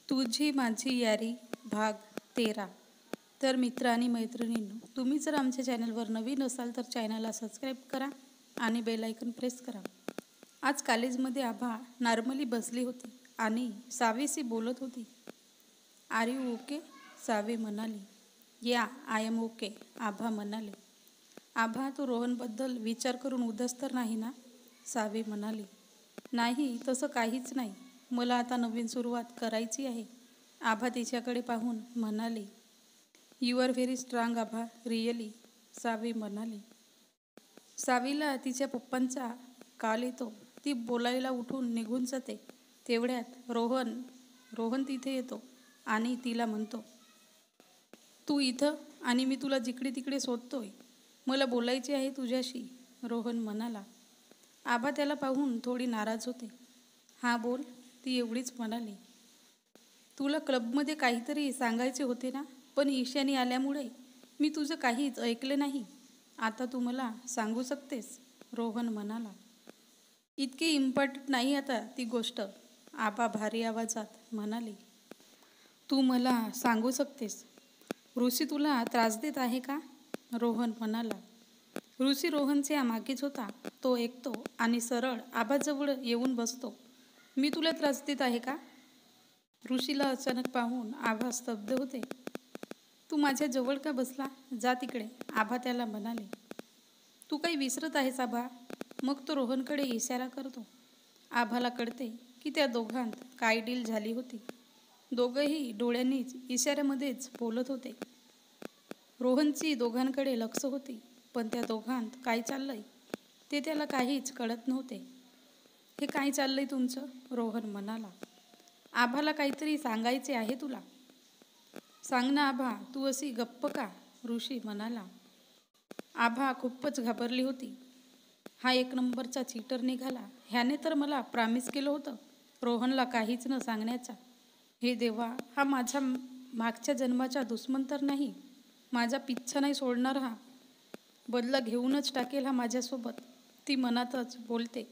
तुझी माझी यारी भाग 13. तर मित्र आणि मैत्रिणींनो, तुम्ही जर आमच्या चॅनलवर नवीन असाल तर चॅनलला सबस्क्राईब करा आणि बेल आयकॉन प्रेस करा. आज कॉलेजमध्ये आभा नॉर्मली बसली होती आणि सावीशी बोलत होती. R you okay? सावी म्हणाली. या, आय एम ओके, आभा म्हणाले. आभा, तू रोहनबद्दल विचार करून उदास तर नाही ना? सावी म्हणाली. नाही, तसं काहीच नाही. मला आता नवीन सुरुवात करायची आहे. आभा तिच्याकडे पाहून म्हणाली. You are very strong Abha, really, Savi म्हणाली. सावीला तिच्या पप्पांचा कॉल येतो. ती बोलायला उठून निघून जाते. तेवढ्यात रोहन तिथे येतो आणि तिला म्हणतो, तू इथं आणि मी तुला जिकडे तिकडे शोधतोय. मला बोलायचे आहे तुझ्याशी, रोहन म्हणाला. आभा त्याला पाहून थोडी नाराज होते. हां बोल, ती एवढीच म्हणाली. तुला क्लबमध्ये काहीतरी सांगायचे होते ना, पण ईशानी आल्यामुळे मी तुझं काहीच ऐकले नाही. आता तू मला सांगू शकतेस, रोहन म्हणाला. इतकी इम्पॉर्टंट नाही आता ती गोष्ट, आबा भारी आवाजात म्हणाले. तू मला सांगू शकतेस. ऋषी तुला त्रास देत आहे का? रोहन म्हणाला. ऋषी रोहनच्या मागेच होता. तो ऐकतो आणि सरळ आबाजवळ येऊन बसतो. मी तुला त्रास देत आहे का? ऋषीला अचानक पाहून आभा स्तब्ध होते. तू माझ्या जवळ का बसला? जा तिकडे, आभा त्याला म्हणाले. तू काही विसरत आहेस आभा? मग तो रोहनकडे इशारा करतो. आभाला कळते की त्या दोघांत काय डील झाली होती. दोघंही डोळ्यांनीच इशाऱ्यामध्येच बोलत होते. रोहनची दोघांकडे लक्ष होती, पण त्या दोघांत काय चाललंय ते त्याला काहीच कळत नव्हते. हे काय चाललंय तुमचं? रोहन म्हणाला. आभाला काहीतरी सांगायचे आहे तुला. सांग ना आभा, तू अशी गप्प का? ऋषी म्हणाला. आभा खूपच घाबरली होती. हा एक नंबरचा चीटर निघाला. ह्याने तर मला प्रॉमिस केलं होतं रोहनला काहीच न सांगण्याचा. हे देवा, हा माझ्या मागच्या जन्माचा दुश्मन तर नाही? माझा पिच्छा नाही सोडणार हा. बदला घेऊनच टाकेल हा माझ्यासोबत, ती मनातच बोलते.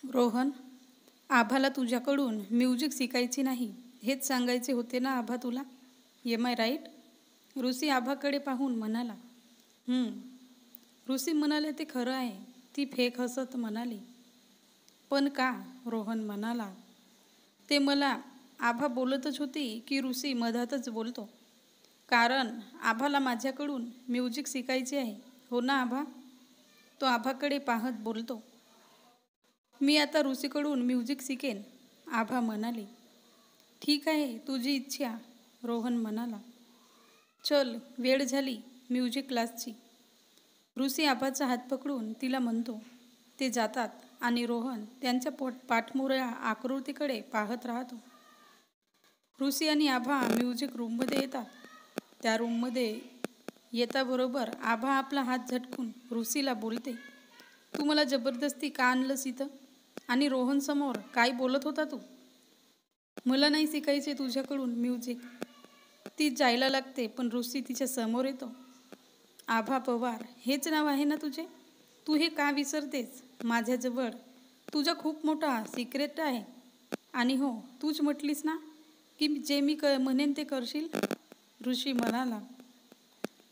रोहन, आभाला तुझ्याकडून म्युझिक शिकायची नाही हेच सांगायचे होते ना आभा तुला? Am I right? ऋषी आभाकडे पाहून म्हणाला. ऋषी म्हणाले, ते खरं आहे, ती फेक हसत म्हणाली. पण का? रोहन म्हणाला. ते मला आभा बोलतच होती की ऋषी मधातच बोलतो. कारण आभाला माझ्याकडून म्युझिक शिकायचे आहे. हो ना आभा? तो आभाकडे पाहत बोलतो. मी आता ऋषीकडून म्युझिक शिकेन, आभा म्हणाली. ठीक आहे, तुझी इच्छा, रोहन म्हणाला. चल, वेळ झाली म्युझिक क्लासची. ऋषी आभाचा हात पकडून तिला म्हणतो. ते जातात आणि रोहन त्यांच्या पाठमोऱ्या आकृतीकडे पाहत राहतो. ऋषी आणि आभा म्युझिक रूममध्ये येतात. त्या रूममध्ये येताबरोबर आभा आपला हात झटकून ऋषीला बोलते. तू मला जबरदस्ती का आणलंस इथं? आणि रोहनसमोर काय बोलत होता तू? मला नाही शिकायचे तुझ्याकडून म्युझिक. ती जायला लागते पण ऋषी तिच्या समोर येतो. आभा पवार हेच नाव आहे ना तुझे? तू हे का विसरतेस? माझ्याजवळ तुझा खूप मोठा सिक्रेट आहे. आणि हो, तूच म्हटलीस ना की जे मी म्हणेन ते करशील, ऋषी म्हणाला.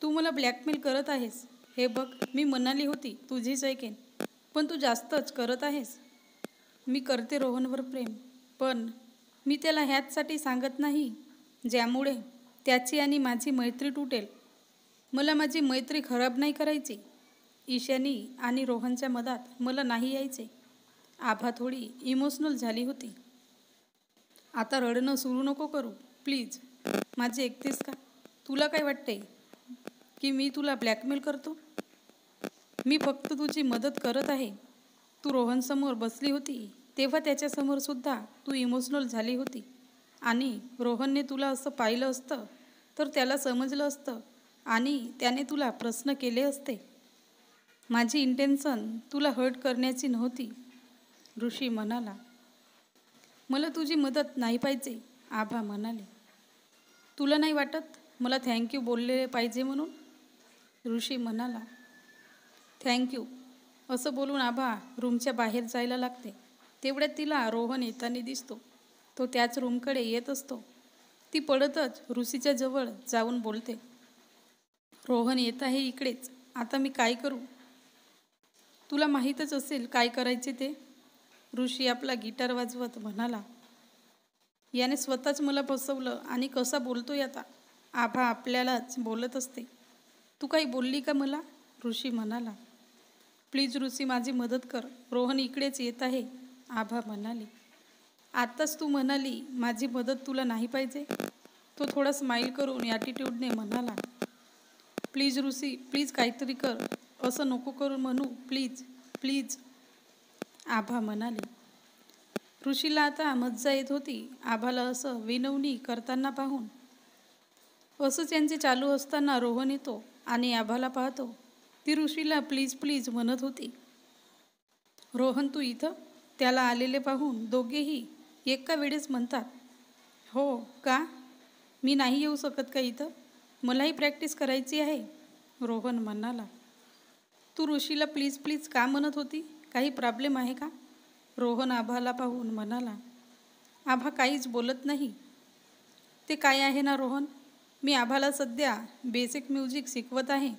तू मला ब्लॅकमेल करत आहेस. हे बघ, मी म्हणाली होती तुझीच ऐकेन, पण तू जास्तच करत आहेस. मी करते रोहनवर प्रेम, पण मी त्याला ह्याचसाठी सांगत नाही ज्यामुळे त्याची आणि माझी मैत्री तुटेल. मला माझी मैत्री खराब नाही करायची. ईशानी आणि रोहनच्या मधात मला नाही यायचे. आभा थोडी इमोशनल झाली होती. आता रडणं सुरू नको करू प्लीज. माझे ऐकतेस का? तुला काय वाटते की मी तुला ब्लॅकमेल करतो? मी फक्त तुझी मदत करत आहे. तू रोहनसमोर बसली होती तेव्हा त्याच्यासमोर सुद्धा तू इमोशनल झाली होती. आणि रोहनने तुला असं पाहिलं असतं तर त्याला समजलं असतं आणि त्याने तुला प्रश्न केले असते. माझी इंटेन्शन तुला हर्ट करण्याची नव्हती, ऋषी म्हणाला. मला तुझी मदत नाही पाहिजे, आभा म्हणाले. तुला नाही वाटत मला थँक्यू बोलले पाहिजे म्हणून? ऋषी म्हणाला. थँक्यू, असं बोलून आभा रूमच्या बाहेर जायला लागते. तेवढ्यात तिला रोहन येताना दिसतो. तो त्याच रूमकडे येत असतो. ती पडतच ऋषीच्या जवळ जाऊन बोलते, रोहन येत आहे इकडेच, आता मी काय करू? तुला माहीतच असेल काय करायचे ते. ऋषी आपला गिटार वाजवत म्हणाला, याने स्वतःच मला फसवलं आणि कसा बोलतोय आता. आभा आपल्यालाच बोलत असते. तू काही बोलली का मला? ऋषी म्हणाला. प्लीज ऋषी, माझी मदत कर, रोहन इकडेच येत आहे, आभा म्हणाली. आत्ताच तू म्हणाली माझी मदत तुला नाही पाहिजे. तो थोडा स्माईल करून ॲटिट्यूडने म्हणाला. प्लीज ऋषी, प्लीज काहीतरी कर, असं नको करू म्हणू, प्लीज प्लीज, आभा म्हणाली. ऋषीला आता मज्जा येत होती आभाला असं विनवणी करताना पाहून. असंच यांचे चालू असताना रोहन येतो आणि आभाला पाहतो. ती ऋषीला प्लीज प्लीज म्हणत होती. रोहन तू इथं? त्याला आलेले पाहून दोघेही एका वेळेस म्हणतात, हो का? मी नाही येऊ शकत का इथं? मलाही प्रॅक्टिस करायची आहे, रोहन म्हणाला. तू ऋषीला प्लीज प्लीज का म्हणत होती? काही प्रॉब्लेम आहे का? रोहन आभाला पाहून म्हणाला. आभा काहीच बोलत नाही. ते काय आहे ना रोहन, मी आभाला सध्या बेसिक म्युझिक शिकवत आहे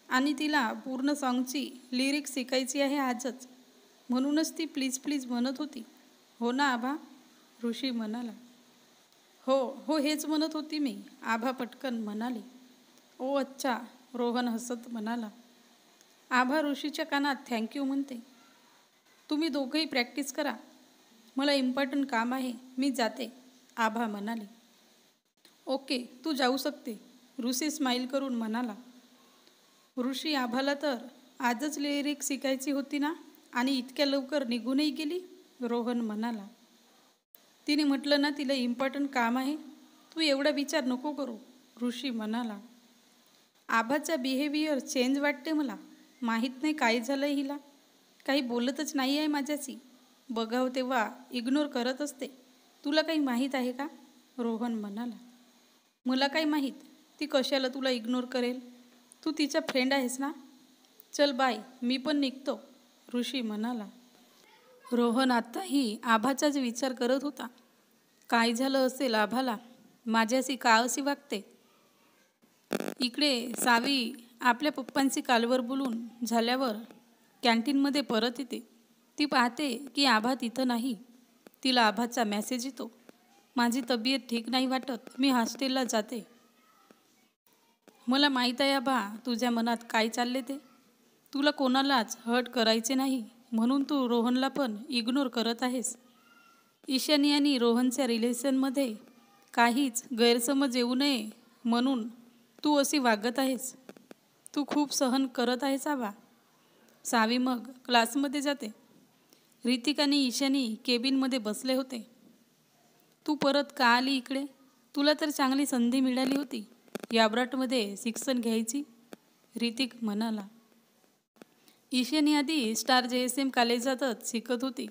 आणि तिला पूर्ण सॉन्गची लिरिक्स शिकायची आहे आजच, म्हणूनच ती प्लीज प्लीज म्हणत होती. हो ना आभा, ऋषी म्हणाला. हो हो, हेच म्हणत होती मी, आभा पटकन म्हणाली. ओ अच्छा, रोहन हसत म्हणाला. आभा ऋषीच्या कानात थँक्यू म्हणते. तुम्ही दोघंही प्रॅक्टिस करा, मला इम्पॉर्टंट काम आहे, मी जाते, आभा म्हणाली. ओके, तू जाऊ शकते, ऋषी स्माईल करून म्हणाला. ऋषी, आभाला तर आजच लिरिक्स शिकायची होती ना, आणि इतक्या लवकर निघूनही गेली, रोहन म्हणाला. तिने म्हटलं ना तिला इम्पॉर्टंट काम आहे, तू एवढा विचार नको करू, ऋषी म्हणाला. आभाचा बिहेवियर चेंज वाटते मला, माहीत नाही काय झालं हिला, काही बोलतच नाही आहे माझ्याशी, बघावं तेव्हा इग्नोर करत असते. तुला काही माहीत आहे का? रोहन म्हणाला. मला काय माहीत, ती कशाला तुला इग्नोर करेल, तू तिचा फ्रेंड आहेस ना. चल बाय, मी पण निघतो, ऋषी म्हणाला. रोहन आत्ताही आभाचाच विचार करत होता. काय झालं असेल आभाला, माझ्याशी का अशी वागते. इकडे सावी आपल्या पप्पांशी कालवर बोलून झाल्यावर कॅन्टीनमध्ये परत येते. ती पाहते की आभा तिथं नाही. तिला आभाचा मेसेज येतो, माझी तब्येत ठीक नाही वाटत, मी हॉस्टेलला जाते. मला माहीत आहे आभा तुझ्या मनात काय चालले ते. तुला कोणालाच हर्ट करायचे नाही म्हणून तू रोहनला पण इग्नोर करत आहेस. ईशानी आणि रोहनच्या रिलेशनमध्ये काहीच गैरसमज येऊ नये म्हणून तू अशी वागत आहेस. तू खूप सहन करत आहेस आभा. सावी मग क्लासमध्ये जाते. ऋतिक आणि ईशानी केबिनमध्ये बसले होते. तू परत का आली इकडे? तुला तर चांगली संधी मिळाली होती याब्राटमध्ये शिक्षण घ्यायची, ऋतिक म्हणाला. ईशानी आधी स्टार JSM कॉलेजातच शिकत होती,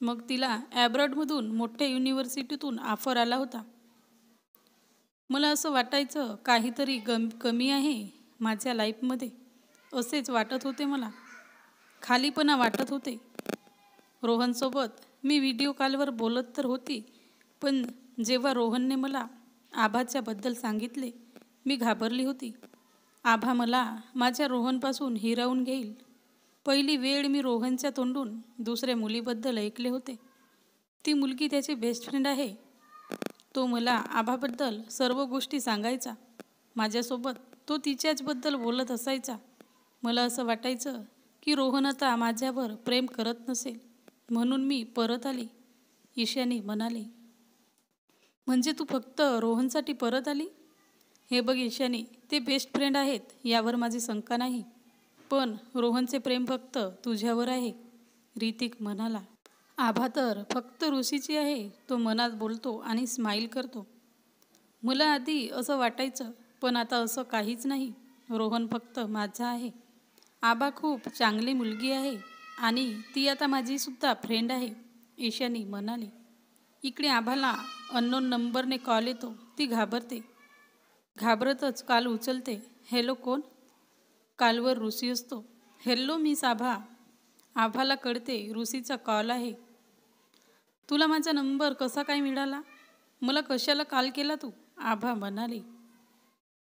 मग तिला ॲब्रॉडमधून मोठ्या युनिव्हर्सिटीतून ऑफर आला होता. मला असं वाटायचं काहीतरी कमी आहे माझ्या लाईफमध्ये, असेच वाटत होते मला, खालीपणा वाटत होते. रोहनसोबत मी व्हिडिओ कॉलवर बोलत तर होती, पण जेव्हा रोहनने मला आभाच्याबद्दल सांगितले मी घाबरली होती. आभा मला माझ्या रोहनपासून हिरावून घेईल. पहिली वेळ मी रोहनच्या तोंडून दुसऱ्या मुलीबद्दल ऐकले होते. ती मुलगी त्याची बेस्ट फ्रेंड आहे. तो मला आभाबद्दल सर्व गोष्टी सांगायचा. माझ्यासोबत तो तिच्याचबद्दल बोलत असायचा. मला असं वाटायचं की रोहन आता माझ्यावर प्रेम करत नसेल म्हणून मी परत आली, ईशानी म्हणाली. म्हणजे तू फक्त रोहनसाठी परत आली? हे बघ ईशानी, ते बेस्ट फ्रेंड आहेत यावर माझी शंका नाही, पण रोहनचे प्रेम फक्त तुझ्यावर आहे, ऋतिक म्हणाला. आभा तर फक्त ऋषीची आहे, तो मनात बोलतो आणि स्माईल करतो. मला आधी असं वाटायचं, पण आता असं काहीच नाही. रोहन फक्त माझा आहे. आभा खूप चांगली मुलगी आहे आणि ती आता माझीसुद्धा फ्रेंड आहे, ईशानी म्हणाली. इकडे आभाला अननोन नंबरने कॉल येतो. ती घाबरते. घाबरतच कॉल उचलते. हॅलो, कोण? कॉलवर ऋषी असतो. हॅलो मिस आभा. आभाला कळते ऋषीचा कॉल आहे. तुला माझा नंबर कसा काय मिळाला? मला कशाला कॉल केला तू? आभा म्हणाली,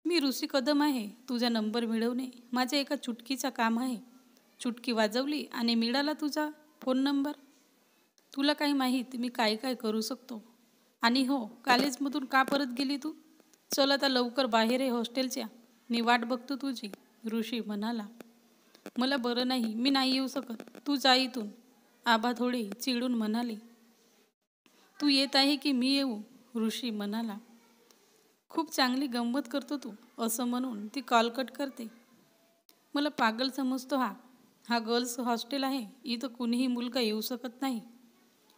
मी ऋषी कदम आहे. तुझा नंबर मिळवणे माझ्या एका चुटकीचा काम आहे. चुटकी वाजवली आणि मिळाला तुझा फोन नंबर. तुला काही माहीत मी काय काय करू शकतो. आणि हो, कॉलेजमधून का परत गेली तू? चल आता लवकर बाहेर आहे हॉस्टेलच्या. मी वाट बघतो तुझी. ऋषी म्हणाला, मला बरं नाही, मी नाही येऊ शकत. तू जा इथून. आभा थोडी चिडून म्हणाली, तू येत आहे की मी येऊ? ऋषी म्हणाला, खूप चांगली गंमत करतो तू. असं म्हणून ती कॉल कट करते. मला पागल समजतो हा गर्ल्स हॉस्टेल आहे. इथं कुणीही मुलगा येऊ शकत नाही.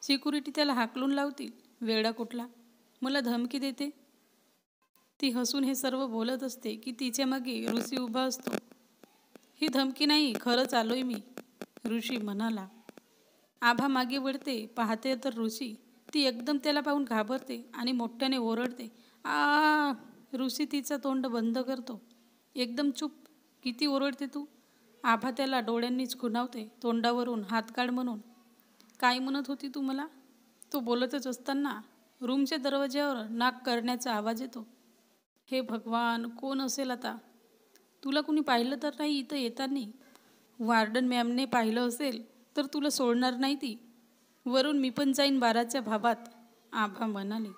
सिक्युरिटी त्याला हाकलून लावतील. वेडा कुठला मला धमकी देते. ती हसून हे सर्व बोलत असते की तिच्या मागे ऋषी उभा असतो. ही धमकी नाही, खरंच आलोय मी, ऋषी म्हणाला. आभा मागे वळते, पाहते तर ऋषी. ती एकदम त्याला पाहून घाबरते आणि मोठ्याने ओरडते, आ. ऋषी तिचं तोंड बंद करतो. एकदम चूप. किती ओरडते तू? आभा त्याला डोळ्यांनीच खुणावते. तोंडावरून हात काढ म्हणून. काय म्हणत होती तू मला? तो बोलतच असताना रूमच्या दरवाज्यावर नाक करण्याचा आवाज येतो. हे भगवान, कोण असेल आता? तुला कुणी पाहिलं तर नाही इथं येताना? वार्डन मॅमने पाहिलं असेल तर तुला सोडणार नाही ती. वरून मी पण जाईन 12च्या भावात, आभा म्हणाली.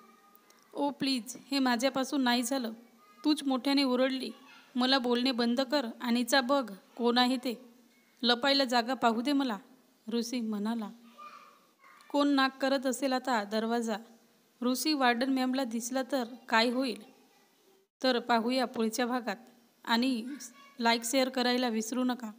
ओ प्लीज, हे माझ्यापासून नाही झालं. तूच मोठ्याने ओरडली. मला बोलणे बंद कर आणि चा बघ कोण आहे ते. लपायला जागा पाहू दे मला, ऋषी म्हणाला. कोण नाक करत असेल आता दरवाजा? ऋषी वार्डन मॅमला दिसला तर काय होईल? तर पाहूया पुढच्या भागात. आणि लाईक शेअर करायला विसरू नका.